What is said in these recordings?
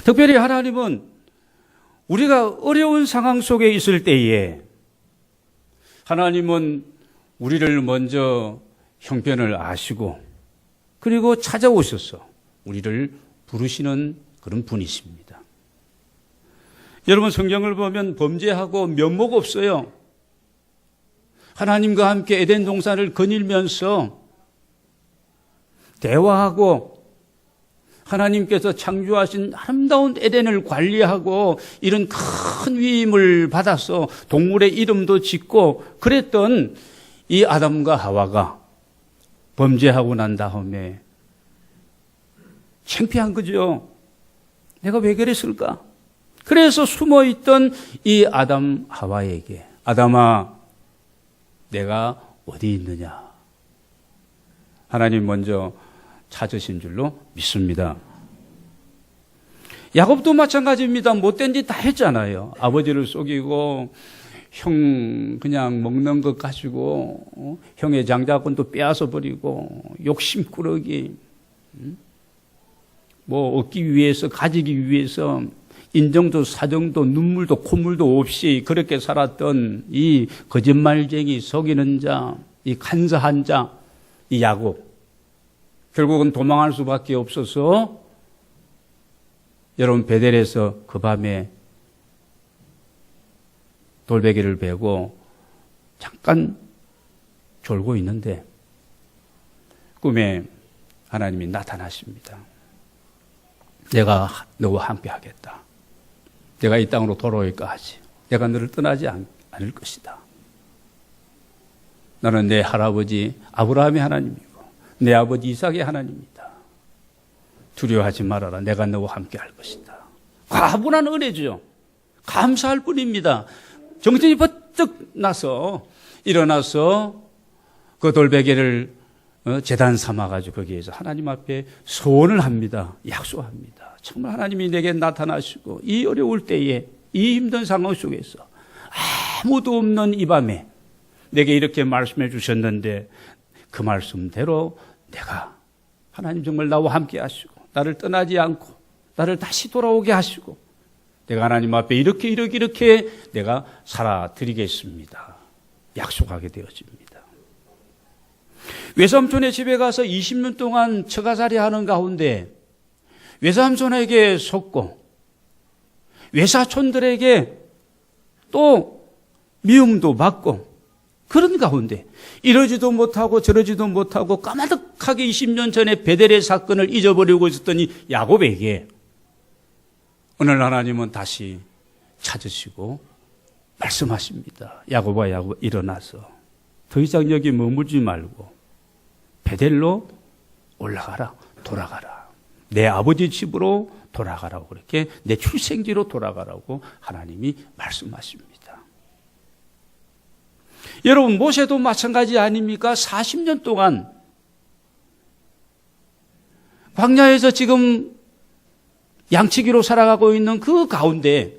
특별히 하나님은 우리가 어려운 상황 속에 있을 때에 하나님은 우리를 먼저 형편을 아시고 그리고 찾아오셔서 우리를 부르시는 그런 분이십니다. 여러분 성경을 보면 범죄하고 면목 없어요. 하나님과 함께 에덴 동산을 거닐면서 대화하고 하나님께서 창조하신 아름다운 에덴을 관리하고 이런 큰 위임을 받아서 동물의 이름도 짓고 그랬던 이 아담과 하와가 범죄하고 난 다음에 창피한 거죠. 내가 왜 그랬을까? 그래서 숨어있던 이 아담 하와에게 아담아 내가 어디 있느냐? 하나님 먼저 찾으신 줄로 믿습니다. 야곱도 마찬가지입니다. 못된 짓 다 했잖아요. 아버지를 속이고 형 그냥 먹는 것 가지고 형의 장자권도 빼앗아 버리고 욕심꾸러기 뭐 얻기 위해서 가지기 위해서 인정도 사정도 눈물도 콧물도 없이 그렇게 살았던 이 거짓말쟁이 속이는 자, 이 간사한 자, 이 야곱 결국은 도망할 수밖에 없어서 여러분 베델에서 그 밤에 돌베개를 베고 잠깐 졸고 있는데 꿈에 하나님이 나타나십니다. 내가 너와 함께 하겠다. 내가 이 땅으로 돌아올까지 내가 너를 떠나지 않을 것이다. 나는 내 할아버지 아브라함의 하나님이고 내 아버지 이삭의 하나님이다. 두려워하지 말아라. 내가 너와 함께 할 것이다. 과분한 은혜죠. 감사할 뿐입니다. 정신이 번뜩 나서 일어나서 그 돌베개를 제단 삼아가지고 거기에서 하나님 앞에 소원을 합니다. 약속합니다. 정말 하나님이 내게 나타나시고 이 어려울 때에 이 힘든 상황 속에서 아무도 없는 이 밤에 내게 이렇게 말씀해 주셨는데 그 말씀대로 내가 하나님 정말 나와 함께 하시고 나를 떠나지 않고 나를 다시 돌아오게 하시고 내가 하나님 앞에 이렇게 내가 살아드리겠습니다. 약속하게 되어집니다. 외삼촌의 집에 가서 20년 동안 처가살이 하는 가운데 외삼촌에게 속고 외사촌들에게 또 미움도 받고 그런 가운데 이러지도 못하고 저러지도 못하고 까마득하게 20년 전에 베델의 사건을 잊어버리고 있었던 이 야곱에게 오늘 하나님은 다시 찾으시고 말씀하십니다. 야곱아 야곱 일어나서 더 이상 여기 머물지 말고 베델로 올라가라. 돌아가라. 내 아버지 집으로 돌아가라고 그렇게 내 출생지로 돌아가라고 하나님이 말씀하십니다. 여러분 모세도 마찬가지 아닙니까? 40년 동안 광야에서 지금 양치기로 살아가고 있는 그 가운데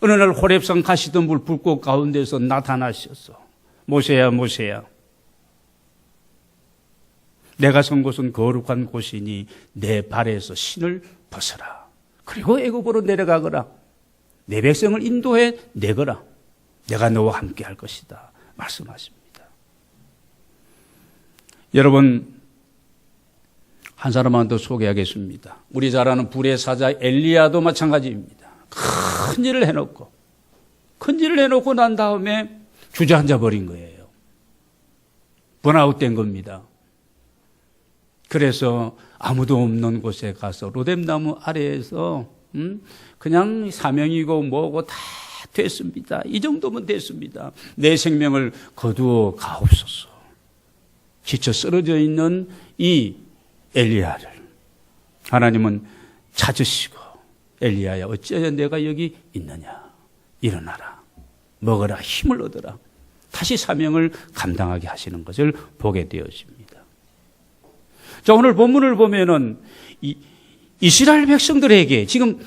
어느 날 호렙산 가시덤불 불꽃 가운데서 나타나셔서 모세야 모세야 내가 선 곳은 거룩한 곳이니 내 발에서 신을 벗어라. 그리고 애굽으로 내려가거라. 내 백성을 인도해 내거라. 내가 너와 함께 할 것이다. 말씀하십니다. 여러분 한 사람만 더 소개하겠습니다. 우리 잘 아는 불의 사자 엘리야도 마찬가지입니다. 큰 일을 해놓고 난 다음에 주저앉아 버린 거예요. 번아웃된 겁니다. 그래서 아무도 없는 곳에 가서 로뎀나무 아래에서 그냥 사명이고 뭐고 다 됐습니다. 이 정도면 됐습니다. 내 생명을 거두어 가옵소서. 지쳐 쓰러져 있는 이 엘리야를 하나님은 찾으시고 엘리야야 어찌하여 내가 여기 있느냐. 일어나라. 먹어라. 힘을 얻어라. 다시 사명을 감당하게 하시는 것을 보게 되어집니다. 자, 오늘 본문을 보면은 이스라엘 백성들에게 지금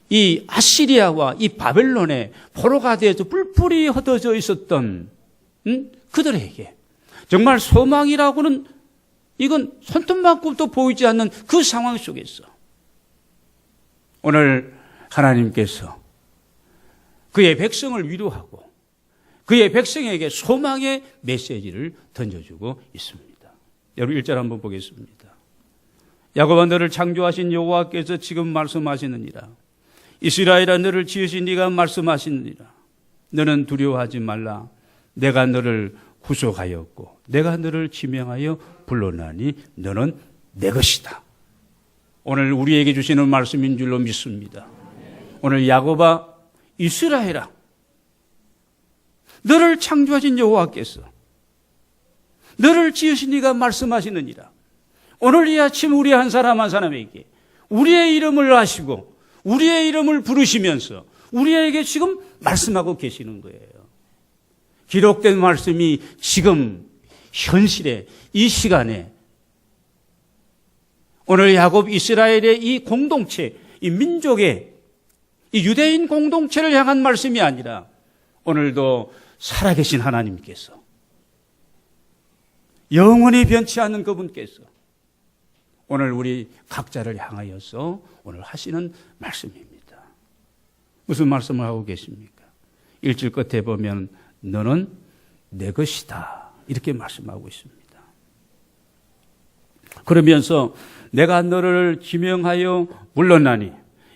이 아시리아와 이 바벨론의 포로가 되어서 뿔뿔이 흩어져 있었던 그들에게 정말 소망이라고는 이건 손톱만큼도 보이지 않는 그 상황 속에서 오늘 하나님께서 그의 백성을 위로하고 그의 백성에게 소망의 메시지를 던져주고 있습니다. 여러분 1절 한번 보겠습니다. 야곱아 너를 창조하신 여호와께서 지금 말씀하시느니라. 이스라엘아 너를 지으신 네가 말씀하시느니라. 너는 두려워하지 말라. 내가 너를 구속하였고 내가 너를 지명하여 불러나니 너는 내 것이다. 오늘 우리에게 주시는 말씀인 줄로 믿습니다. 오늘 야곱아 이스라엘아 너를 창조하신 여호와께서 너를 지으신 네가 말씀하시느니라. 오늘 이 아침 우리 한 사람 한 사람에게 우리의 이름을 아시고 우리의 이름을 부르시면서 우리에게 지금 말씀하고 계시는 거예요. 기록된 말씀이 지금 현실에 이 시간에 오늘 야곱 이스라엘의 이 공동체, 이 민족의 이 유대인 공동체를 향한 말씀이 아니라 오늘도 살아계신 하나님께서 영원히 변치 않는 그분께서 오늘 우리 각자를 향하여서 오늘 하시는 말씀입니다. 무슨 말씀을 하고 계십니까? 1절 끝에 보면 너는 내 것이다 이렇게 말씀하고 있습니다. 그러면서 내가 너를 지명하여 불렀나니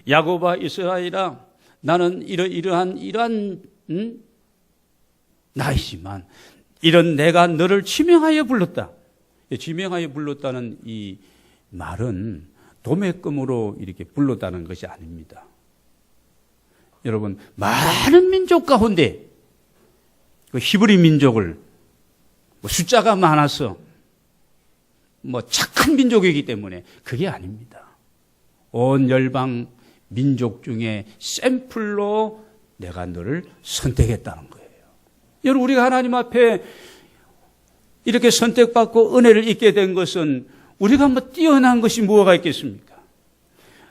야곱아 이스라엘아 나는 이러한 나이지만 이런 내가 너를 지명하여 불렀다. 지명하여 불렀다는 이 말은 도매금으로 이렇게 불렀다는 것이 아닙니다. 여러분 많은 민족 가운데 그 히브리 민족을 숫자가 많아서 착한 민족이기 때문에 그게 아닙니다. 온 열방 민족 중에 샘플로 내가 너를 선택했다는 거예요. 여러분 우리가 하나님 앞에 이렇게 선택받고 은혜를 입게 된 것은 우리가 뛰어난 것이 무엇가 있겠습니까?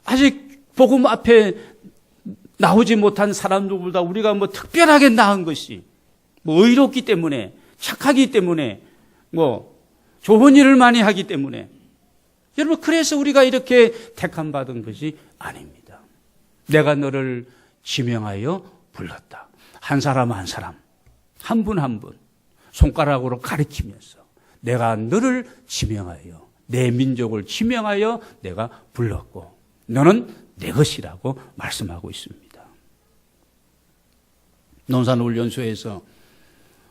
아직 복음 앞에 나오지 못한 사람들보다 우리가 특별하게 나은 것이 의롭기 때문에 착하기 때문에 좋은 일을 많이 하기 때문에 여러분 그래서 우리가 이렇게 택함 받은 것이 아닙니다. 내가 너를 지명하여 불렀다. 한 사람 한 사람 한 분 한 분 손가락으로 가리키면서 내가 너를 지명하여 내 민족을 지명하여 내가 불렀고 너는 내 것이라고 말씀하고 있습니다. 논산훈련소에서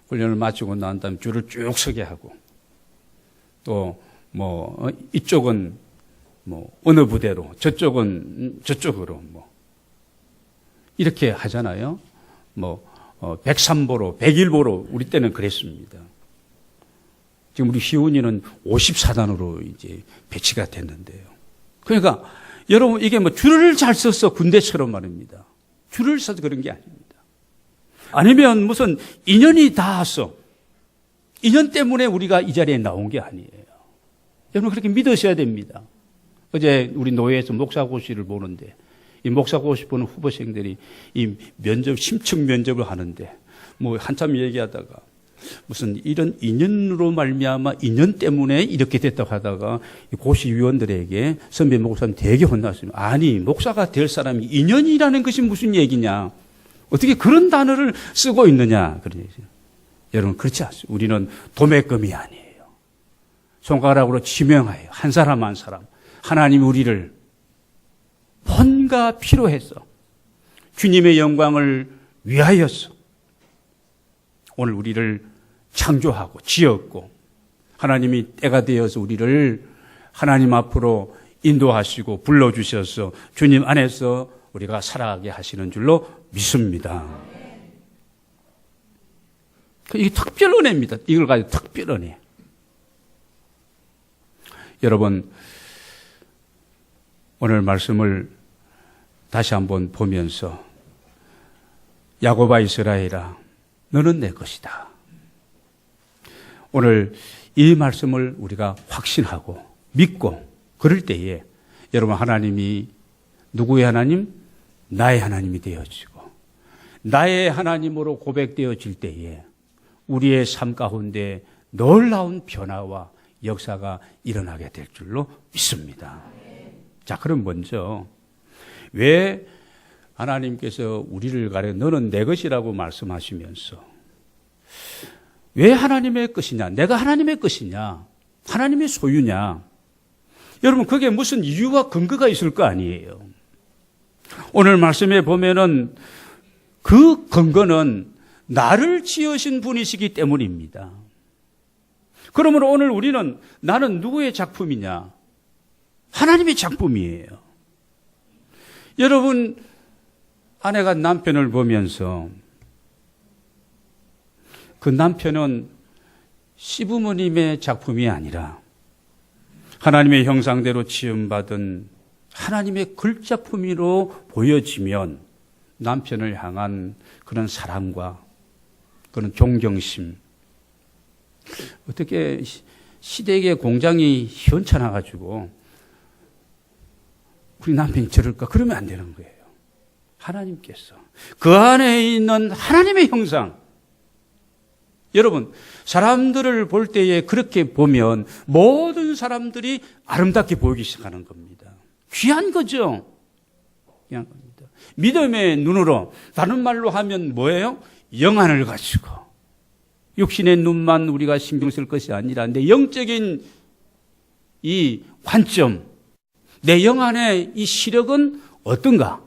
훈련을 마치고 난 다음에 줄을 쭉 서게 하고 또 이쪽은 어느 부대로 저쪽은 저쪽으로 이렇게 하잖아요. 103보로 101보로 우리 때는 그랬습니다. 지금 우리 희훈이는 54단으로 이제 배치가 됐는데요. 그러니까 여러분 이게 줄을 잘 써서 군대처럼 말입니다. 줄을 써서 그런 게 아닙니다. 아니면 무슨 인연이 닿아서 인연 때문에 우리가 이 자리에 나온 게 아니에요. 여러분 그렇게 믿으셔야 됩니다. 어제 우리 노예에서 목사고시를 보는데 이 목사고시 보는 후보생들이 이 면접 심층 면접을 하는데 한참 얘기하다가 무슨 이런 인연으로 말미암아 인연 때문에 이렇게 됐다고 하다가 고시위원들에게 선배 목사님 되게 혼났습니다. 아니 목사가 될 사람이 인연이라는 것이 무슨 얘기냐. 어떻게 그런 단어를 쓰고 있느냐. 여러분 그렇지 않습니다. 우리는 도매금이 아니에요. 손가락으로 지명하여 한 사람 한 사람 하나님 우리를 뭔가 필요해서 주님의 영광을 위하여서 오늘 우리를 창조하고 지었고 하나님이 때가 되어서 우리를 하나님 앞으로 인도하시고 불러주셔서 주님 안에서 우리가 살아가게 하시는 줄로 믿습니다. 이게 특별 은혜입니다. 이걸 가지고 특별 은혜. 여러분 오늘 말씀을 다시 한번 보면서 야곱아 이스라엘아 너는 내 것이다. 오늘 이 말씀을 우리가 확신하고 믿고 그럴 때에 여러분 하나님이 누구의 하나님? 나의 하나님이 되어지고 나의 하나님으로 고백되어질 때에 우리의 삶 가운데 놀라운 변화와 역사가 일어나게 될 줄로 믿습니다. 자, 그럼 먼저 왜 하나님께서 우리를 가려 너는 내 것이라고 말씀하시면서 왜 하나님의 것이냐? 내가 하나님의 것이냐? 하나님의 소유냐? 여러분, 그게 무슨 이유와 근거가 있을 거 아니에요. 오늘 말씀에 보면은 그 근거는 나를 지으신 분이시기 때문입니다. 그러므로 오늘 우리는 나는 누구의 작품이냐? 하나님의 작품이에요. 여러분, 아내가 남편을 보면서 그 남편은 시부모님의 작품이 아니라 하나님의 형상대로 지음받은 하나님의 글작품으로 보여지면 남편을 향한 그런 사랑과 그런 존경심, 어떻게 시댁의 공장이 현찮아가지고 우리 남편이 저럴까? 그러면 안 되는 거예요. 하나님께서 그 안에 있는 하나님의 형상, 여러분, 사람들을 볼 때에 그렇게 보면 모든 사람들이 아름답게 보이기 시작하는 겁니다. 귀한 거죠. 귀한 겁니다. 믿음의 눈으로, 다른 말로 하면 뭐예요? 영안을 가지고 육신의 눈만 우리가 신경 쓸 것이 아니라 내 영적인 이 관점, 내 영안의 이 시력은 어떤가?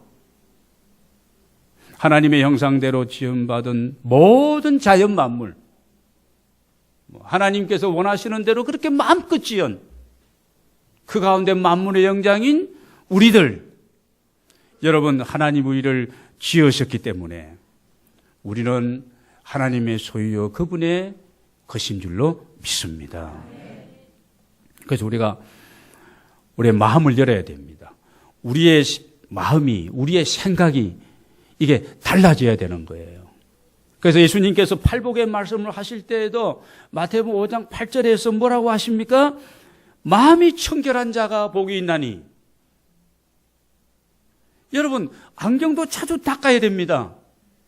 하나님의 형상대로 지음받은 모든 자연 만물, 하나님께서 원하시는 대로 그렇게 마음껏 지은 그 가운데 만물의 영장인 우리들, 여러분, 하나님 우리를 지으셨기 때문에 우리는 하나님의 소유요 그분의 것인 줄로 믿습니다. 그래서 우리가 우리의 마음을 열어야 됩니다. 우리의 마음이, 우리의 생각이 이게 달라져야 되는 거예요. 그래서 예수님께서 팔복의 말씀을 하실 때에도 마태복음 5장 8절에서 뭐라고 하십니까? 마음이 청결한 자가 복이 있나니. 여러분, 안경도 자주 닦아야 됩니다.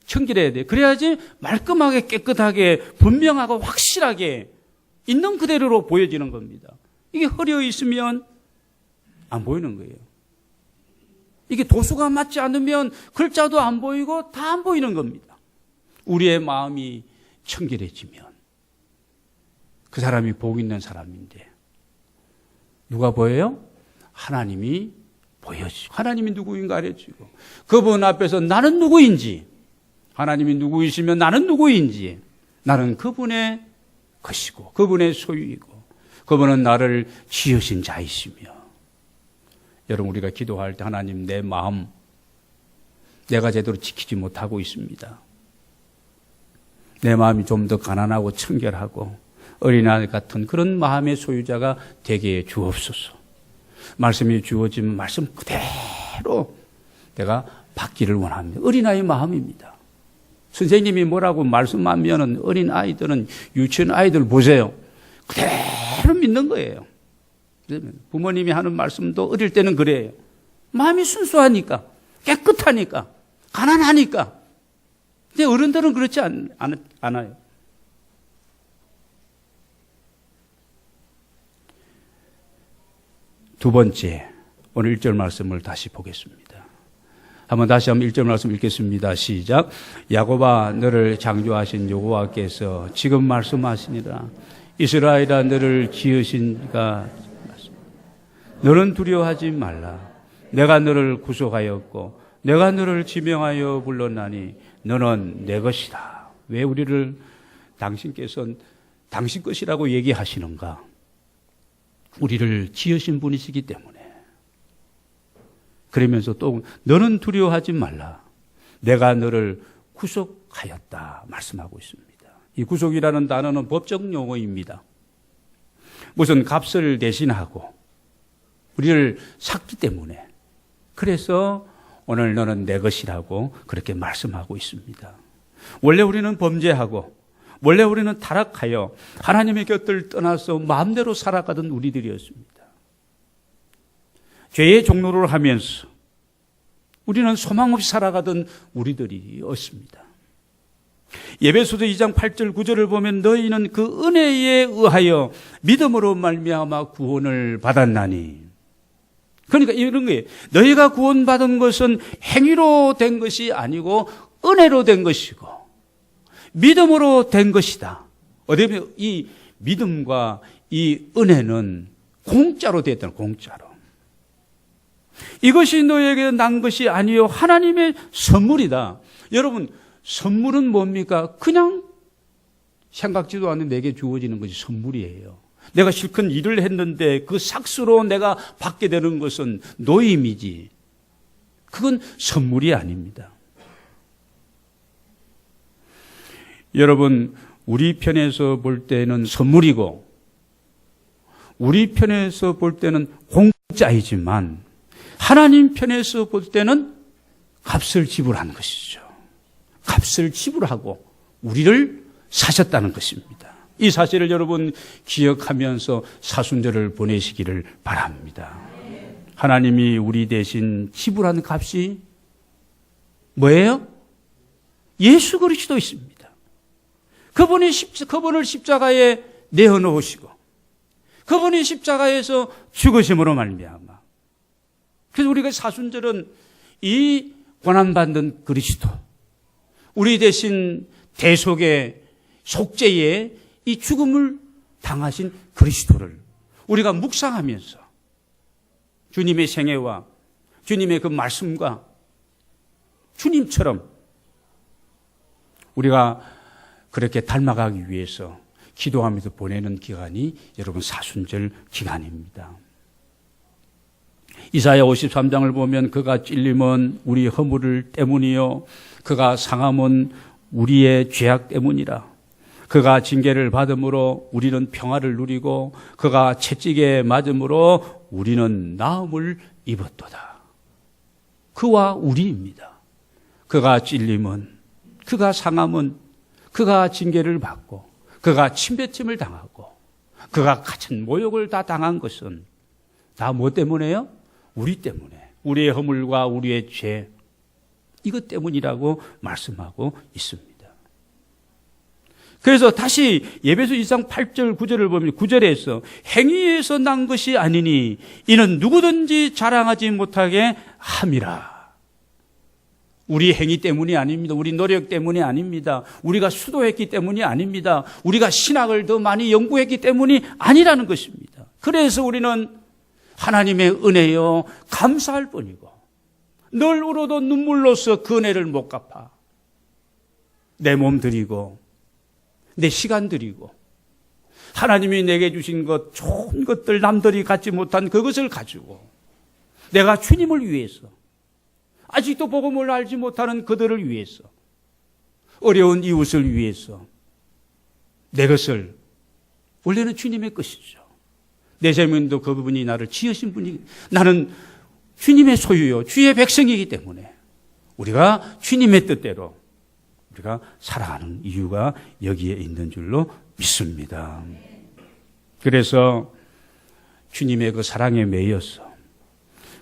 청결해야 돼. 그래야지 말끔하게 깨끗하게 분명하고 확실하게 있는 그대로 보여지는 겁니다. 이게 흐려 있으면 안 보이는 거예요. 이게 도수가 맞지 않으면 글자도 안 보이고 다 안 보이는 겁니다. 우리의 마음이 청결해지면 그 사람이 복 있는 사람인데, 누가 보여요? 하나님이 보여지고, 하나님이 누구인가 알려주고, 그분 앞에서 나는 누구인지, 하나님이 누구이시면 나는 누구인지, 나는 그분의 것이고 그분의 소유이고 그분은 나를 지으신 자이시며. 여러분, 우리가 기도할 때 하나님, 내 마음 내가 제대로 지키지 못하고 있습니다. 내 마음이 좀 더 가난하고 청결하고 어린아이 같은 그런 마음의 소유자가 되게 해 주옵소서. 말씀이 주어지면 말씀 그대로 내가 받기를 원합니다. 어린아이 마음입니다. 선생님이 뭐라고 말씀하면 어린아이들은, 유치원 아이들 보세요. 그대로 믿는 거예요. 부모님이 하는 말씀도 어릴 때는 그래요. 마음이 순수하니까, 깨끗하니까, 가난하니까. 근데 어른들은 그렇지 않아요. 두 번째, 오늘 1절 말씀을 다시 보겠습니다. 다시 한번 1절 말씀 읽겠습니다. 시작. 야곱아, 너를 창조하신 여호와께서 지금 말씀하시니라. 이스라엘아, 너를 지으신 이가 너는 두려워하지 말라. 내가 너를 구속하였고 내가 너를 지명하여 불렀나니 너는 내 것이다. 왜 우리를 당신께서는 당신 것이라고 얘기하시는가? 우리를 지으신 분이시기 때문에. 그러면서 또 너는 두려워하지 말라. 내가 너를 구속하였다 말씀하고 있습니다. 이 구속이라는 단어는 법적 용어입니다. 무슨 값을 대신하고 우리를 샀기 때문에, 그래서 오늘 너는 내 것이라고 그렇게 말씀하고 있습니다. 원래 우리는 범죄하고 원래 우리는 타락하여 하나님의 곁을 떠나서 마음대로 살아가던 우리들이었습니다. 죄의 종로를 하면서 우리는 소망 없이 살아가던 우리들이었습니다. 에베소서 2장 8절 9절을 보면 너희는 그 은혜에 의하여 믿음으로 말미암아 구원을 받았나니. 그러니까 이런 거예요. 너희가 구원받은 것은 행위로 된 것이 아니고 은혜로 된 것이고 믿음으로 된 것이다. 어디 보면 이 믿음과 이 은혜는 공짜로 됐다는, 공짜로. 이것이 너에게 난 것이 아니요 하나님의 선물이다. 여러분, 선물은 뭡니까? 그냥 생각지도 않는 내게 주어지는 것이 선물이에요. 내가 실컷 일을 했는데 그 삭스로 내가 받게 되는 것은 노임이지. 그건 선물이 아닙니다. 여러분, 우리 편에서 볼 때는 선물이고 우리 편에서 볼 때는 공짜이지만 하나님 편에서 볼 때는 값을 지불한 것이죠. 값을 지불하고 우리를 사셨다는 것입니다. 이 사실을 여러분 기억하면서 사순절을 보내시기를 바랍니다. 하나님이 우리 대신 지불한 값이 뭐예요? 예수 그리스도이십니다. 그분을 십자가에 내어놓으시고 그분이 십자가에서 죽으심으로 말미암아. 그래서 우리가 사순절은 이 고난받는 그리스도, 우리 대신 대속의 속죄의 이 죽음을 당하신 그리스도를 우리가 묵상하면서 주님의 생애와 주님의 그 말씀과 주님처럼 우리가 그렇게 닮아가기 위해서 기도하면서 보내는 기간이 여러분 사순절 기간입니다. 이사야 53장을 보면 그가 찔림은 우리 허물 때문이요 그가 상함은 우리의 죄악 때문이라. 그가 징계를 받음으로 우리는 평화를 누리고 그가 채찍에 맞음으로 우리는 나음을 입었도다. 그와 우리입니다. 그가 찔림은, 그가 상함은, 그가 징계를 받고 그가 침뱉음을 당하고 그가 같은 모욕을 다 당한 것은 다 뭐 때문에요? 우리 때문에, 우리의 허물과 우리의 죄, 이것 때문이라고 말씀하고 있습니다. 그래서 다시 에베소 2장 8절 9절을 보면 9절에서 행위에서 난 것이 아니니 이는 누구든지 자랑하지 못하게 함이라. 우리 행위 때문이 아닙니다. 우리 노력 때문이 아닙니다. 우리가 수도했기 때문이 아닙니다. 우리가 신학을 더 많이 연구했기 때문이 아니라는 것입니다. 그래서 우리는 하나님의 은혜요 감사할 뿐이고 늘 울어도 눈물로서 그 은혜를 못 갚아. 내 몸 드리고 내 시간 드리고 하나님이 내게 주신 것, 좋은 것들, 남들이 갖지 못한 그것을 가지고 내가 주님을 위해서, 아직도 복음을 알지 못하는 그들을 위해서, 어려운 이웃을 위해서 내 것을, 원래는 주님의 것이죠. 내 생명도 그분이 나를 지으신 분이, 나는 주님의 소유요 주의 백성이기 때문에 우리가 주님의 뜻대로 우리가 살아가는 이유가 여기에 있는 줄로 믿습니다. 그래서 주님의 그 사랑에 매여서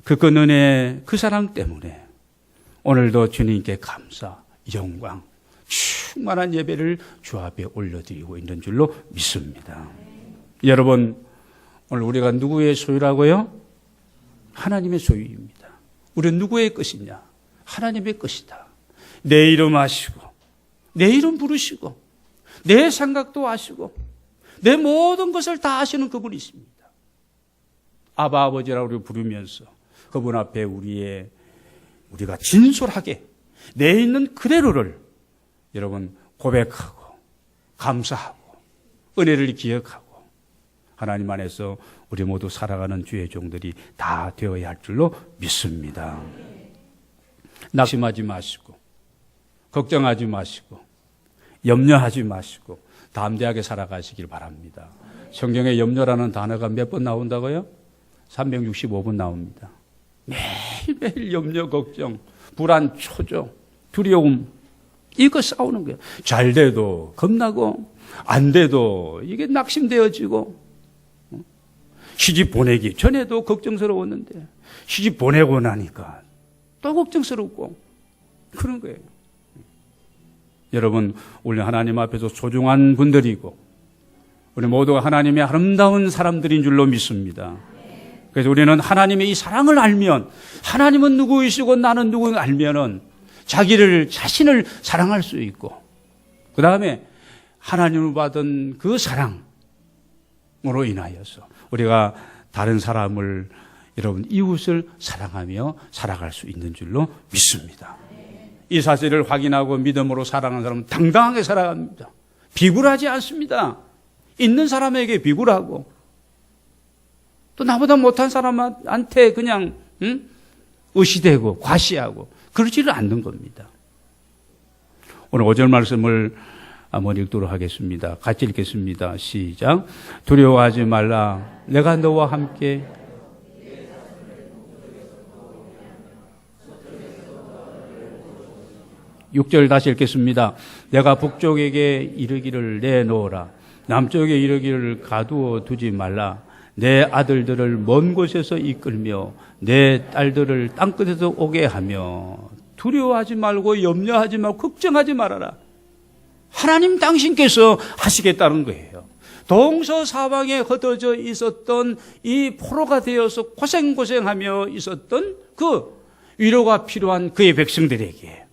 그 은혜, 그 사랑 때문에 오늘도 주님께 감사, 영광, 충만한 예배를 주 앞에 올려드리고 있는 줄로 믿습니다. 여러분, 오늘 우리가 누구의 소유라고요? 하나님의 소유입니다. 우리는 누구의 것이냐? 하나님의 것이다. 내 이름 아시고 내 이름 부르시고 내 생각도 아시고 내 모든 것을 다 아시는 그분이십니다. 아바 아버지라고 우리 부르면서 그분 앞에 우리가 진솔하게 내 있는 그대로를 여러분 고백하고 감사하고 은혜를 기억하고 하나님 안에서 우리 모두 살아가는 주의 종들이 다 되어야 할 줄로 믿습니다. 낙심하지 마시고 걱정하지 마시고 염려하지 마시고 담대하게 살아가시길 바랍니다. 성경에 염려라는 단어가 몇 번 나온다고요? 365번 나옵니다. 매일매일 염려, 걱정, 불안, 초조, 두려움, 이거 싸우는 거예요. 잘 돼도 겁나고 안 돼도 이게 낙심되어지고, 시집 보내기 전에도 걱정스러웠는데 시집 보내고 나니까 또 걱정스럽고 그런 거예요. 여러분, 우리 하나님 앞에서 소중한 분들이고 우리 모두가 하나님의 아름다운 사람들인 줄로 믿습니다. 그래서 우리는 하나님의 이 사랑을 알면, 하나님은 누구이시고 나는 누구인가 알면은 자신을 사랑할 수 있고, 그 다음에 하나님을 받은 그 사랑으로 인하여서 우리가 다른 사람을, 여러분, 이웃을 사랑하며 살아갈 수 있는 줄로 믿습니다. 이 사실을 확인하고 믿음으로 사랑하는 사람은 당당하게 살아갑니다. 비굴하지 않습니다. 있는 사람에게 비굴하고, 또 나보다 못한 사람한테 그냥 의시되고 과시하고 그러지를 않는 겁니다. 오늘 5절 말씀을 한번 읽도록 하겠습니다. 같이 읽겠습니다. 시작. 두려워하지 말라. 내가 너와 함께 (6절) 다시 읽겠습니다. 내가 북쪽에게 이르기를 내놓으라. 남쪽에 이르기를 가두어 두지 말라. 내 아들들을 먼 곳에서 이끌며 내 딸들을 땅끝에서 오게 하며 두려워하지 말고 염려하지 말고 걱정하지 말아라. 하나님 당신께서 하시겠다는 거예요. 동서사방에 흩어져 있었던 이 포로가 되어서 고생하며 있었던 그 위로가 필요한 그의 백성들에게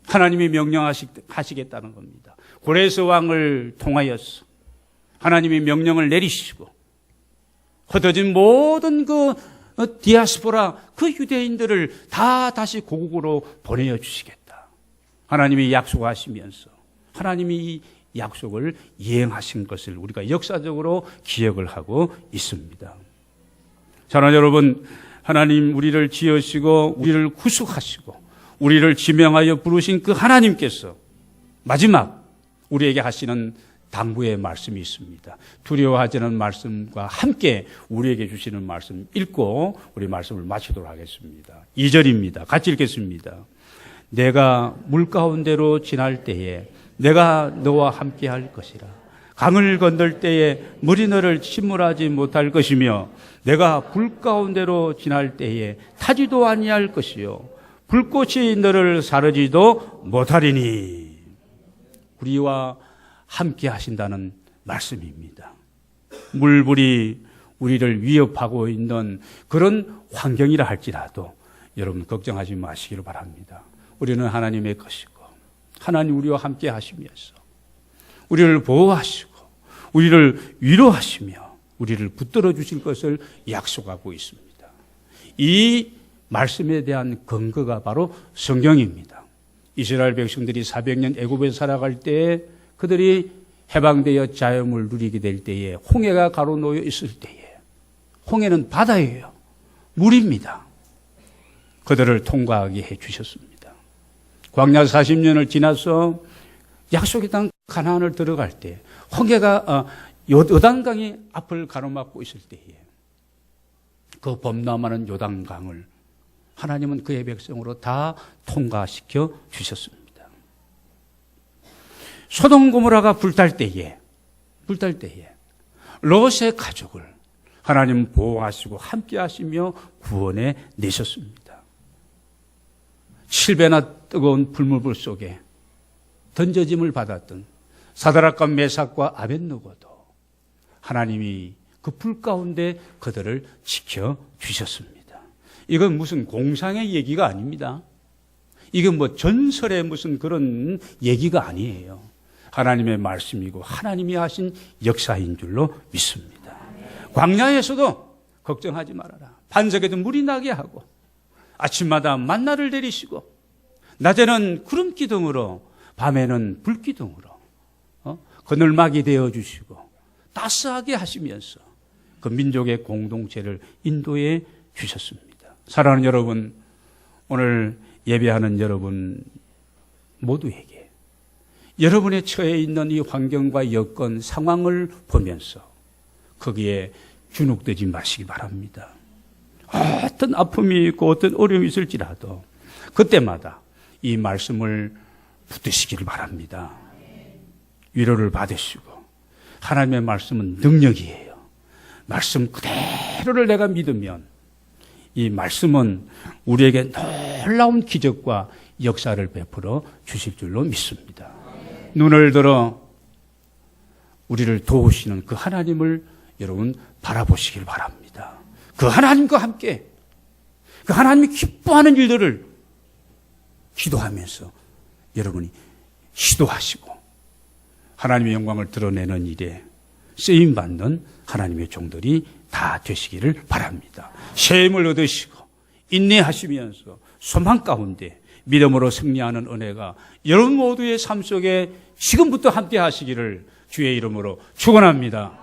하나님이 명령하시겠다는 겁니다. 고레스 왕을 통하여서 하나님이 명령을 내리시고 흩어진 모든 그 디아스포라, 그 유대인들을 다 다시 고국으로 보내어 주시겠다. 하나님이 약속하시면서 하나님이 이 약속을 이행하신 것을 우리가 역사적으로 기억을 하고 있습니다. 사랑하는 여러분, 하나님 우리를 지으시고 우리를 구속하시고 우리를 지명하여 부르신 그 하나님께서 마지막 우리에게 하시는 당부의 말씀이 있습니다. 두려워하지는 말씀과 함께 우리에게 주시는 말씀 읽고 우리 말씀을 마치도록 하겠습니다. 2절입니다. 같이 읽겠습니다. 내가 물 가운데로 지날 때에 내가 너와 함께 할 것이라. 강을 건널 때에 물이 너를 침몰하지 못할 것이며 내가 불 가운데로 지날 때에 타지도 아니할 것이요 불꽃이 너를 사르지도 못하리니. 우리와 함께 하신다는 말씀입니다. 물불이 우리를 위협하고 있는 그런 환경이라 할지라도 여러분 걱정하지 마시기를 바랍니다. 우리는 하나님의 것이고 하나님 우리와 함께 하시면서 우리를 보호하시고 우리를 위로하시며 우리를 붙들어 주실 것을 약속하고 있습니다. 이 말씀에 대한 근거가 바로 성경입니다. 이스라엘 백성들이 400년 애굽에 살아갈 때 그들이 해방되어 자유를 누리게 될 때에 홍해가 가로놓여 있을 때에 홍해는 바다예요. 물입니다. 그들을 통과하게 해 주셨습니다. 광야 40년을 지나서 약속의 땅 가나안을 들어갈 때 홍해가 요단강이 앞을 가로막고 있을 때에 그 범람하는 요단강을 하나님은 그의 백성으로 다 통과시켜 주셨습니다. 소돔 고모라가 불탈 때에 롯의 가족을 하나님 보호하시고 함께 하시며 구원해 내셨습니다. 7배나 뜨거운 불물불 속에 던져짐을 받았던 사드락과 메삭과 아벳느고도 하나님이 그 불 가운데 그들을 지켜주셨습니다. 이건 무슨 공상의 얘기가 아닙니다. 이건 뭐 전설의 무슨 그런 얘기가 아니에요. 하나님의 말씀이고 하나님이 하신 역사인 줄로 믿습니다. 광야에서도 걱정하지 말아라. 반석에도 물이 나게 하고 아침마다 만나를 내리시고 낮에는 구름 기둥으로 밤에는 불 기둥으로 그늘막이 되어주시고 따스하게 하시면서 그 민족의 공동체를 인도해 주셨습니다. 사랑하는 여러분, 오늘 예배하는 여러분 모두에게 여러분의 처해 있는 이 환경과 여건, 상황을 보면서 거기에 주눅들지 마시기 바랍니다. 어떤 아픔이 있고 어떤 어려움이 있을지라도 그때마다 이 말씀을 붙드시기를 바랍니다. 위로를 받으시고 하나님의 말씀은 능력이에요. 말씀 그대로를 내가 믿으면 이 말씀은 우리에게 놀라운 기적과 역사를 베풀어 주실 줄로 믿습니다. 눈을 들어 우리를 도우시는 그 하나님을 여러분 바라보시길 바랍니다. 그 하나님과 함께 그 하나님이 기뻐하는 일들을 기도하면서 여러분이 시도하시고 하나님의 영광을 드러내는 일에 쓰임받는 하나님의 종들이 다 되시기를 바랍니다. 새 힘을 얻으시고 인내하시면서 소망 가운데 믿음으로 승리하는 은혜가 여러분 모두의 삶 속에 지금부터 함께 하시기를 주의 이름으로 축원합니다.